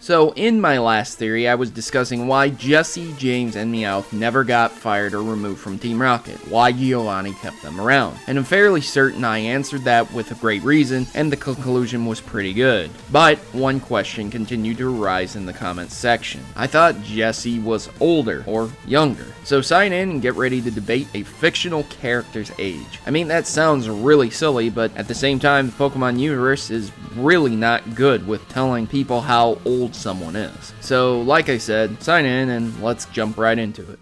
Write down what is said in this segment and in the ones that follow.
So in my last theory, I was discussing why Jessie, James, and Meowth never got fired or removed from Team Rocket, why Giovanni kept them around, and I'm fairly certain I answered that with a great reason, and the conclusion was pretty good. But one question continued to arise in the comments section. I thought Jessie was older or younger, so sign in and get ready to debate a fictional character's age. I mean, that sounds really silly, but at the same time, the Pokemon universe is really not good with telling people how old someone is. So, like I said, sign in and let's jump right into it.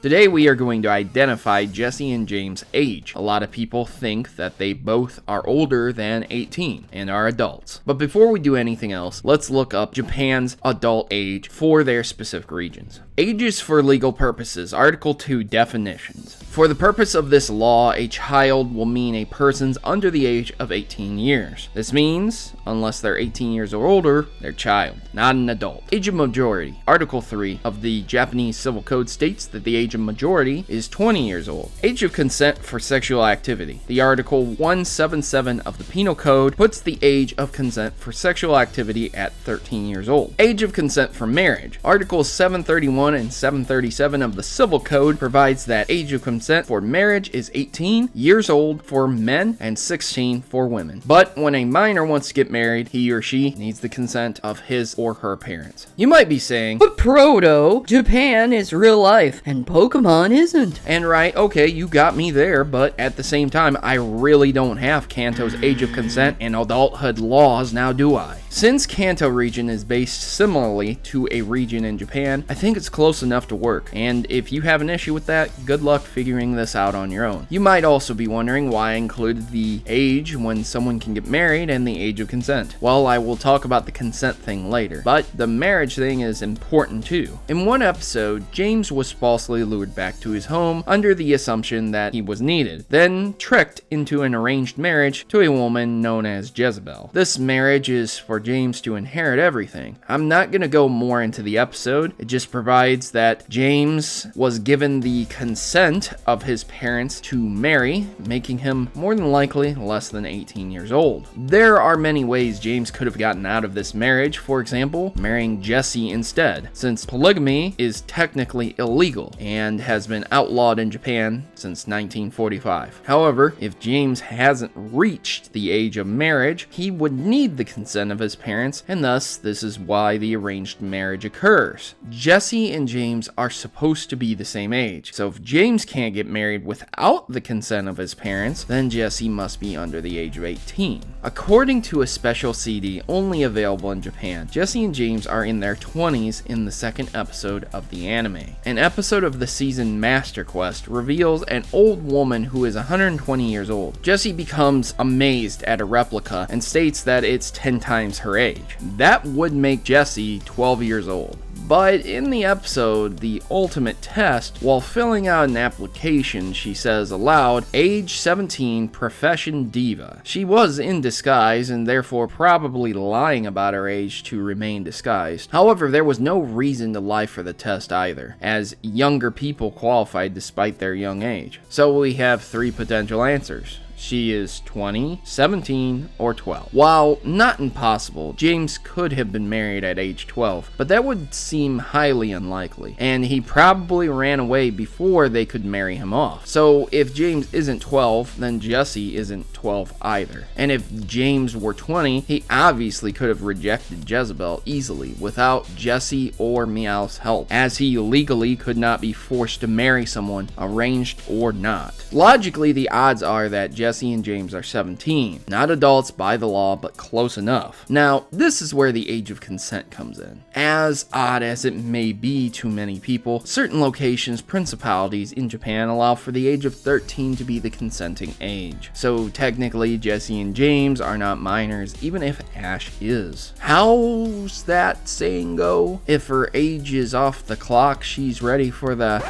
Today we are going to identify Jessie and James' age. A lot of people think that they both are older than 18 and are adults. But before we do anything else, let's look up Japan's adult age for their specific regions. Ages for legal purposes. Article 2 definitions. For the purpose of this law, a child will mean a person's under the age of 18 years. This means, unless they're 18 years or older, they're a child, not an adult. Age of majority. Article 3 of the Japanese Civil Code states that the age of majority is 20 years old. Age of consent for sexual activity. The Article 177 of the Penal Code puts the age of consent for sexual activity at 13 years old. Age of consent for marriage. Articles 731 and 737 of the Civil Code provides that age of consent for marriage is 18 years old for men and 16 for women. But when a minor wants to get married, he or she needs the consent of his or her parents. You might be saying, but Proto, Japan is real life and Pokemon isn't. And right, okay, you got me there, but at the same time, I really don't have Kanto's age of consent and adulthood laws, now do I? Since Kanto region is based similarly to a region in Japan, I think it's close enough to work, and if you have an issue with that, good luck figuring this out on your own. You might also be wondering why I included the age when someone can get married and the age of consent. Well, I will talk about the consent thing later, but the marriage thing is important too. In one episode, James was falsely lured back to his home under the assumption that he was needed, then tricked into an arranged marriage to a woman known as Jezebel. This marriage is for James to inherit everything. I'm not going to go more into the episode, it just provides that James was given the consent of his parents to marry, making him more than likely less than 18 years old. There are many ways James could have gotten out of this marriage, for example, marrying Jessie instead, since polygamy is technically illegal and has been outlawed in Japan since 1945. However, if James hasn't reached the age of marriage, he would need the consent of his parents, and thus this is why the arranged marriage occurs. Jessie and James are supposed to be the same age, so if James can't get married without the consent of his parents, then Jessie must be under the age of 18. According to a special CD only available in Japan, Jessie and James are in their 20s in the second episode of the anime. An episode of the season Master Quest reveals an old woman who is 120 years old. Jessie becomes amazed at a replica and states that it's 10 times her age. That would make Jessie 12 years old. But in the episode, The Ultimate Test, while filling out an application, she says aloud, age 17, profession diva. She was in disguise and therefore probably lying about her age to remain disguised. However, there was no reason to lie for the test either, as younger people qualified despite their young age. So we have three potential answers. She is 20, 17, or 12. While not impossible, James could have been married at age 12, but that would seem highly unlikely, and he probably ran away before they could marry him off. So if James isn't 12, then Jessie isn't 12 either. And if James were 20, he obviously could have rejected Jezebel easily without Jessie or Meowth's help, as he legally could not be forced to marry someone, arranged or not. Logically, the odds are that Jessie and James are 17, not adults by the law, but close enough. Now, this is where the age of consent comes in. As odd as it may be to many people, certain locations, principalities in Japan allow for the age of 13 to be the consenting age. So technically, Jessie and James are not minors, even if Ash is. How's that saying go? If her age is off the clock, she's ready for the...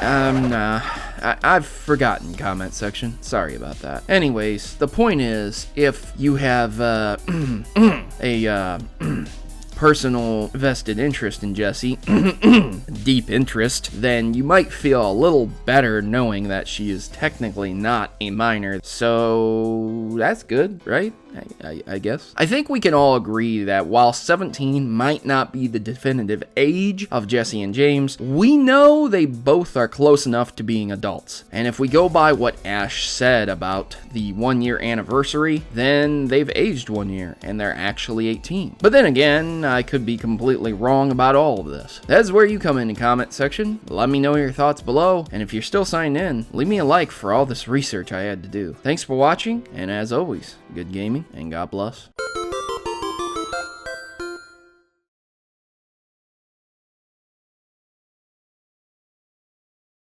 I've forgotten comment section. Sorry about that. Anyways, the point is, if you have personal vested interest in Jessie, deep interest, then you might feel a little better knowing that she is technically not a minor. So that's good, right? I guess. I think we can all agree that while 17 might not be the definitive age of Jessie and James, we know they both are close enough to being adults. And if we go by what Ash said about the 1 year anniversary, then they've aged 1 year and they're actually 18. But then again, I could be completely wrong about all of this. That's where you come in the comment section. Let me know your thoughts below. And if you're still signed in, leave me a like for all this research I had to do. Thanks for watching, and as always, good gaming, and God bless.